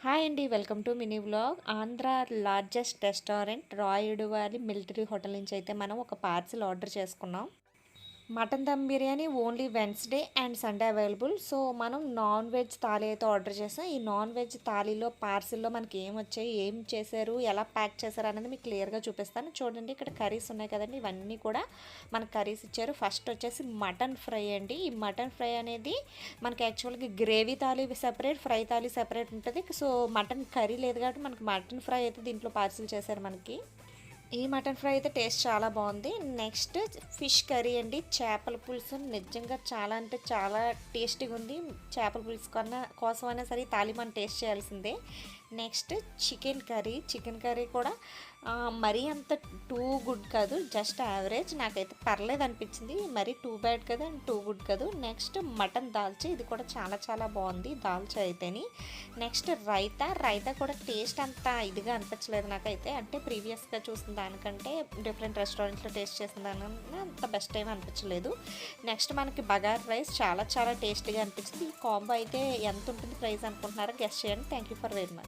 Hi అండి, welcome to mini vlog. Andhra largest restaurant Rayudu valley military hotel నుంచి అయితే మనం ఒక పార్సిల్ ఆర్డర్ చేసుకున్నాం. Mutton dum biryani only Wednesday and Sunday available. So మనం నాన్ వెజ్ థాలీ అయితే ఆర్డర్ చేసాం. ఈ నాన్ వెజ్ థాలీలో పార్సిల్లో మనకి ఏం వచ్చాయి, ఏం చేశారు, ఎలా ప్యాక్ చేశారు అనేది మీకు క్లియర్గా చూపిస్తాను. చూడండి, ఇక్కడ కర్రీస్ ఉన్నాయి కదండి, ఇవన్నీ కూడా మనకు కర్రీస్ ఇచ్చారు. ఫస్ట్ వచ్చేసి మటన్ ఫ్రై అండి. ఈ మటన్ ఫ్రై అనేది మనకి యాక్చువల్గా gravy thali separate, fry thali separate ఉంటుంది. సో మటన్ కర్రీ లేదు కాబట్టి మనకి మటన్ ఫ్రై అయితే దీంట్లో పార్సిల్ చేశారు మనకి. ఈ మటన్ ఫ్రై అయితే టేస్ట్ చాలా బాగుంది. నెక్స్ట్ ఫిష్ కర్రీ అండి, చేపల పులుసు నిజంగా చాలా అంటే చాలా టేస్టీగా ఉంది. చేపల పులుసు కోసమైనా సరే తాలి మనం టేస్ట్ చేయాల్సిందే. నెక్స్ట్ చికెన్ కర్రీ కూడా మరీ అంత టూ గుడ్ కాదు, జస్ట్ యావరేజ్. నాకైతే పర్లేదు అనిపించింది, మరీ టూ బ్యాడ్ కదా అండ్ టూ గుడ్ కాదు. నెక్స్ట్ మటన్ దాల్చా, ఇది కూడా చాలా చాలా బాగుంది దాల్చా అయితేని. నెక్స్ట్ రైతా కూడా టేస్ట్ అంత ఇదిగా అనిపించలేదు నాకైతే, అంటే ప్రీవియస్గా చూసిన దానికంటే డిఫరెంట్ రెస్టారెంట్లో టేస్ట్ చేసిన దానికన్నా అంత బెస్ట్ ఏమీ అనిపించలేదు. నెక్స్ట్ మనకి బగార్ రైస్ చాలా చాలా టేస్టీగా అనిపించింది. ఈ కాంబో అయితే ఎంత ఉంటుంది ప్రైస్ అనుకుంటున్నారో గెస్ చేయండి. Thank you for very much.